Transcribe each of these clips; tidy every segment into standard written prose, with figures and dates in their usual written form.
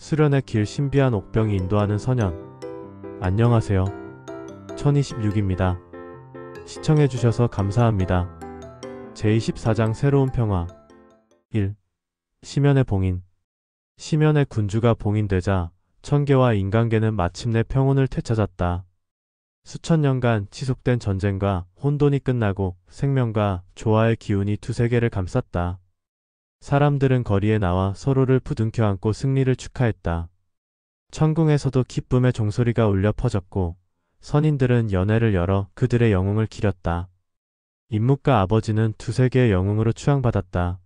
수련의 길 신비한 옥병이 인도하는 소년. 안녕하세요. 1026입니다. 시청해주셔서 감사합니다. 제24장 새로운 평화. 1. 시면의 봉인. 시면의 군주가 봉인되자 천계와 인간계는 마침내 평온을 되찾았다. 수천 년간 지속된 전쟁과 혼돈이 끝나고 생명과 조화의 기운이 두 세계를 감쌌다. 사람들은 거리에 나와 서로를 부둥켜 안고 승리를 축하했다. 천궁에서도 기쁨의 종소리가 울려 퍼졌고 선인들은 연회를 열어 그들의 영웅을 기렸다. 임묵과 아버지는 두 세계의 영웅으로 추앙받았다.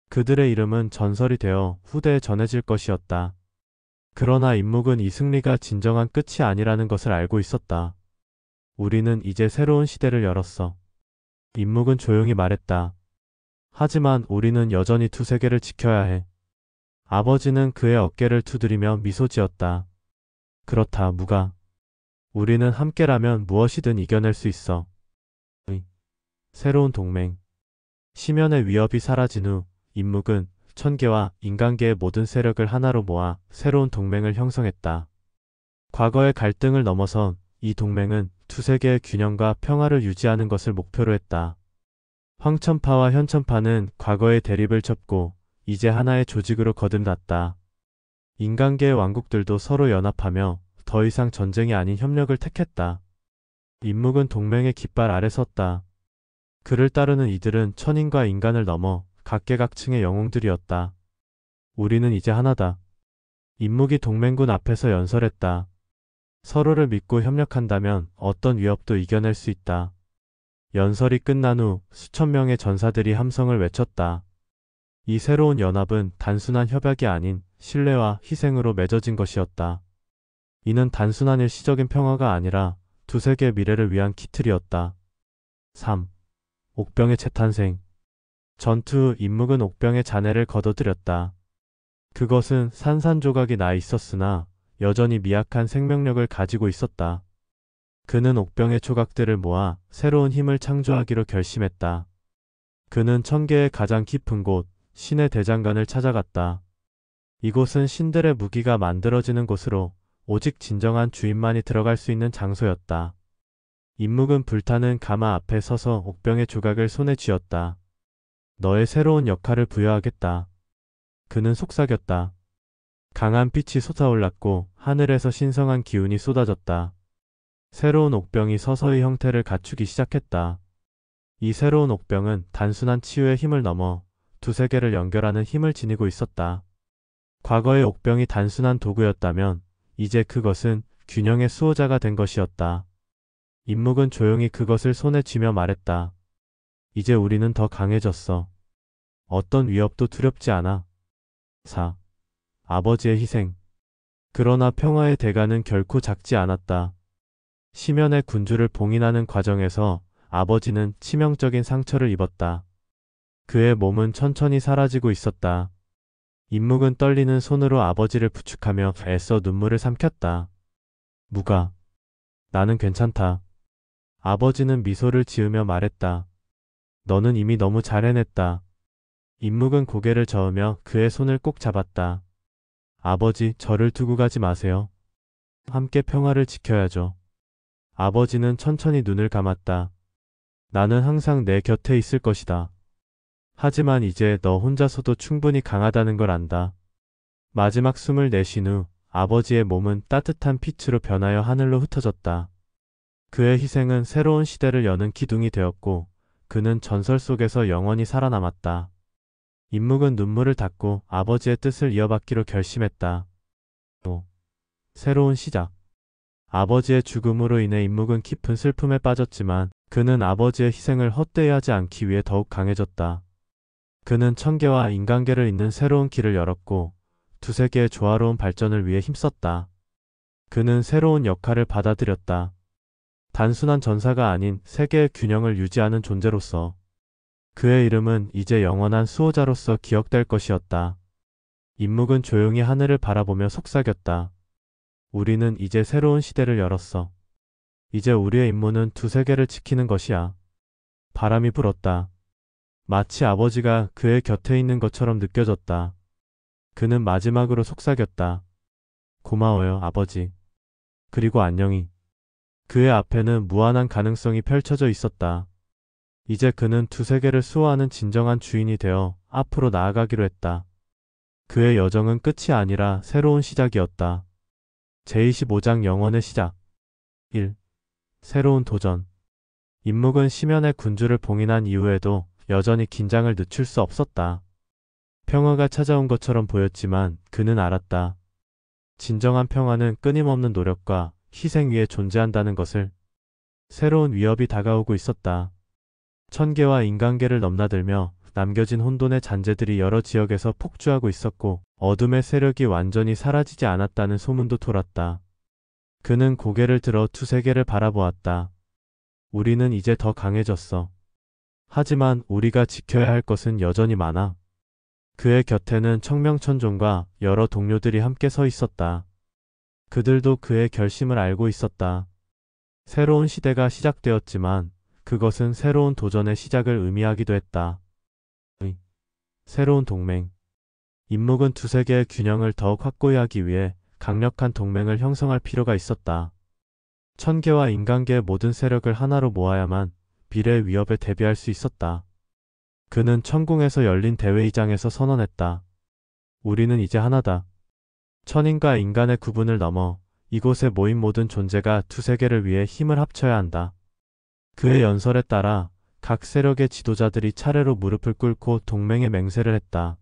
그들의 이름은 전설이 되어 후대에 전해질 것이었다. 그러나 임묵은 이 승리가 진정한 끝이 아니라는 것을 알고 있었다. 우리는 이제 새로운 시대를 열었어. 임묵은 조용히 말했다. 하지만 우리는 여전히 두 세계를 지켜야 해. 아버지는 그의 어깨를 두드리며 미소 지었다. 그렇다, 무가. 우리는 함께라면 무엇이든 이겨낼 수 있어. 새로운 동맹. 시면의 위협이 사라진 후 임묵은 천계와 인간계의 모든 세력을 하나로 모아 새로운 동맹을 형성했다. 과거의 갈등을 넘어선 이 동맹은 두 세계의 균형과 평화를 유지하는 것을 목표로 했다. 황천파와 현천파는 과거의 대립을 접고 이제 하나의 조직으로 거듭났다. 인간계의 왕국들도 서로 연합하며 더 이상 전쟁이 아닌 협력을 택했다. 임묵은 동맹의 깃발 아래 섰다. 그를 따르는 이들은 천인과 인간을 넘어 각계각층의 영웅들이었다. 우리는 이제 하나다. 임묵이 동맹군 앞에서 연설했다. 서로를 믿고 협력한다면 어떤 위협도 이겨낼 수 있다. 연설이 끝난 후 수천 명의 전사들이 함성을 외쳤다. 이 새로운 연합은 단순한 협약이 아닌 신뢰와 희생으로 맺어진 것이었다. 이는 단순한 일시적인 평화가 아니라 두 세계의 미래를 위한 기틀이었다. 3. 옥병의 재탄생. 전투 후 임묵은 옥병의 잔해를 거둬들였다. 그것은 산산조각이 나 있었으나 여전히 미약한 생명력을 가지고 있었다. 그는 옥병의 조각들을 모아 새로운 힘을 창조하기로 결심했다. 그는 천계의 가장 깊은 곳, 신의 대장간을 찾아갔다. 이곳은 신들의 무기가 만들어지는 곳으로 오직 진정한 주인만이 들어갈 수 있는 장소였다. 임묵은 불타는 가마 앞에 서서 옥병의 조각을 손에 쥐었다. 너의 새로운 역할을 부여하겠다. 그는 속삭였다. 강한 빛이 솟아올랐고 하늘에서 신성한 기운이 쏟아졌다. 새로운 옥병이 서서히 형태를 갖추기 시작했다. 이 새로운 옥병은 단순한 치유의 힘을 넘어 두 세계를 연결하는 힘을 지니고 있었다. 과거의 옥병이 단순한 도구였다면 이제 그것은 균형의 수호자가 된 것이었다. 임묵은 조용히 그것을 손에 쥐며 말했다. 이제 우리는 더 강해졌어. 어떤 위협도 두렵지 않아. 4. 아버지의 희생. 그러나 평화의 대가는 결코 작지 않았다. 시면의 군주를 봉인하는 과정에서 아버지는 치명적인 상처를 입었다. 그의 몸은 천천히 사라지고 있었다. 임묵은 떨리는 손으로 아버지를 부축하며 애써 눈물을 삼켰다. 무가. 나는 괜찮다. 아버지는 미소를 지으며 말했다. 너는 이미 너무 잘 해냈다. 임묵은 고개를 저으며 그의 손을 꼭 잡았다. 아버지, 저를 두고 가지 마세요. 함께 평화를 지켜야죠. 아버지는 천천히 눈을 감았다. 나는 항상 내 곁에 있을 것이다. 하지만 이제 너 혼자서도 충분히 강하다는 걸 안다. 마지막 숨을 내쉰 후 아버지의 몸은 따뜻한 빛으로 변하여 하늘로 흩어졌다. 그의 희생은 새로운 시대를 여는 기둥이 되었고 그는 전설 속에서 영원히 살아남았다. 임묵은 눈물을 닦고 아버지의 뜻을 이어받기로 결심했다. 5. 새로운 시작. 아버지의 죽음으로 인해 임묵은 깊은 슬픔에 빠졌지만 그는 아버지의 희생을 헛되이 하지 않기 위해 더욱 강해졌다. 그는 천계와 인간계를 잇는 새로운 길을 열었고 두 세계의 조화로운 발전을 위해 힘썼다. 그는 새로운 역할을 받아들였다. 단순한 전사가 아닌 세계의 균형을 유지하는 존재로서. 그의 이름은 이제 영원한 수호자로서 기억될 것이었다. 임묵은 조용히 하늘을 바라보며 속삭였다. 우리는 이제 새로운 시대를 열었어. 이제 우리의 임무는 두 세계를 지키는 것이야. 바람이 불었다. 마치 아버지가 그의 곁에 있는 것처럼 느껴졌다. 그는 마지막으로 속삭였다. 고마워요, 아버지. 그리고 안녕히. 그의 앞에는 무한한 가능성이 펼쳐져 있었다. 이제 그는 두세 개를 수호하는 진정한 주인이 되어 앞으로 나아가기로 했다. 그의 여정은 끝이 아니라 새로운 시작이었다. 제25장 영원의 시작. 1. 새로운 도전. 임묵은 심연의 군주를 봉인한 이후에도 여전히 긴장을 늦출 수 없었다. 평화가 찾아온 것처럼 보였지만 그는 알았다. 진정한 평화는 끊임없는 노력과 희생 위에 존재한다는 것을. 새로운 위협이 다가오고 있었다. 천계와 인간계를 넘나들며 남겨진 혼돈의 잔재들이 여러 지역에서 폭주하고 있었고 어둠의 세력이 완전히 사라지지 않았다는 소문도 돌았다. 그는 고개를 들어 두세계를 바라보았다. 우리는 이제 더 강해졌어. 하지만 우리가 지켜야 할 것은 여전히 많아. 그의 곁에는 청명천존과 여러 동료들이 함께 서 있었다. 그들도 그의 결심을 알고 있었다. 새로운 시대가 시작되었지만 그것은 새로운 도전의 시작을 의미하기도 했다. 새로운 동맹. 임묵은 두세 개의 균형을 더욱 확고히 하기 위해 강력한 동맹을 형성할 필요가 있었다. 천계와 인간계의 모든 세력을 하나로 모아야만 미래의 위협에 대비할 수 있었다. 그는 천궁에서 열린 대회의장에서 선언했다. 우리는 이제 하나다. 천인과 인간의 구분을 넘어 이곳에 모인 모든 존재가 두세 개를 위해 힘을 합쳐야 한다. 그의 연설에 따라 각 세력의 지도자들이 차례로 무릎을 꿇고 동맹의 맹세를 했다.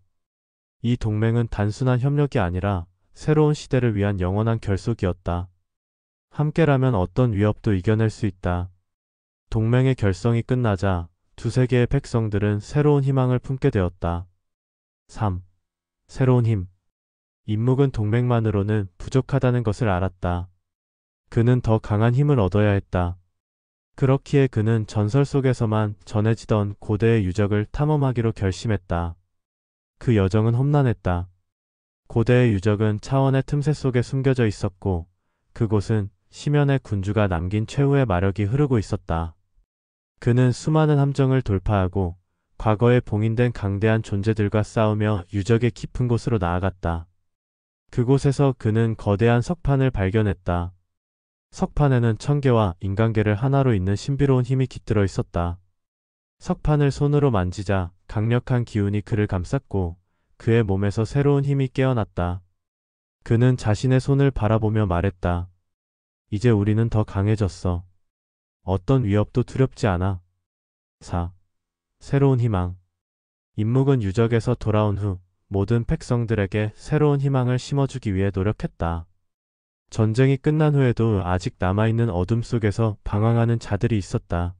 이 동맹은 단순한 협력이 아니라 새로운 시대를 위한 영원한 결속이었다. 함께라면 어떤 위협도 이겨낼 수 있다. 동맹의 결성이 끝나자 두세 개의 백성들은 새로운 희망을 품게 되었다. 3. 새로운 힘. 임묵은 동맹만으로는 부족하다는 것을 알았다. 그는 더 강한 힘을 얻어야 했다. 그렇기에 그는 전설 속에서만 전해지던 고대의 유적을 탐험하기로 결심했다. 그 여정은 험난했다. 고대의 유적은 차원의 틈새 속에 숨겨져 있었고 그곳은 심연의 군주가 남긴 최후의 마력이 흐르고 있었다. 그는 수많은 함정을 돌파하고 과거에 봉인된 강대한 존재들과 싸우며 유적의 깊은 곳으로 나아갔다. 그곳에서 그는 거대한 석판을 발견했다. 석판에는 천계와 인간계를 하나로 잇는 신비로운 힘이 깃들어 있었다. 석판을 손으로 만지자 강력한 기운이 그를 감쌌고 그의 몸에서 새로운 힘이 깨어났다. 그는 자신의 손을 바라보며 말했다. 이제 우리는 더 강해졌어. 어떤 위협도 두렵지 않아. 4. 새로운 희망. 임묵은 유적에서 돌아온 후 모든 백성들에게 새로운 희망을 심어주기 위해 노력했다. 전쟁이 끝난 후에도 아직 남아있는 어둠 속에서 방황하는 자들이 있었다.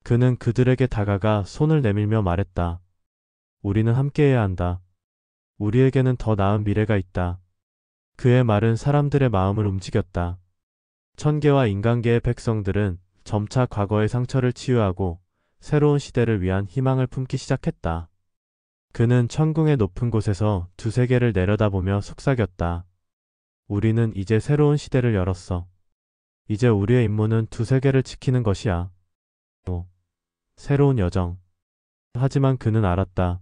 그는 그들에게 다가가 손을 내밀며 말했다. 우리는 함께해야 한다. 우리에게는 더 나은 미래가 있다. 그의 말은 사람들의 마음을 움직였다. 천계와 인간계의 백성들은 점차 과거의 상처를 치유하고 새로운 시대를 위한 희망을 품기 시작했다. 그는 천궁의 높은 곳에서 두세 개를 내려다보며 속삭였다. 우리는 이제 새로운 시대를 열었어. 이제 우리의 임무는 두세 개를 지키는 것이야. 또 새로운 여정. 하지만 그는 알았다.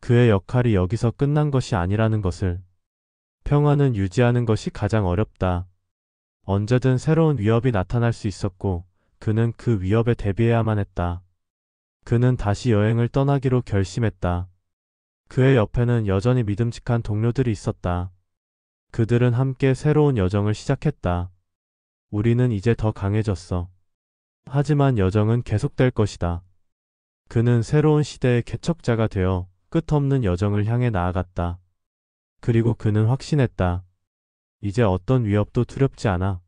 그의 역할이 여기서 끝난 것이 아니라는 것을. 평화는 유지하는 것이 가장 어렵다. 언제든 새로운 위협이 나타날 수 있었고 그는 그 위협에 대비해야만 했다. 그는 다시 여행을 떠나기로 결심했다. 그의 옆에는 여전히 믿음직한 동료들이 있었다. 그들은 함께 새로운 여정을 시작했다. 우리는 이제 더 강해졌어. 하지만 여정은 계속될 것이다. 그는 새로운 시대의 개척자가 되어 끝없는 여정을 향해 나아갔다. 그리고 그는 확신했다. 이제 어떤 위협도 두렵지 않아.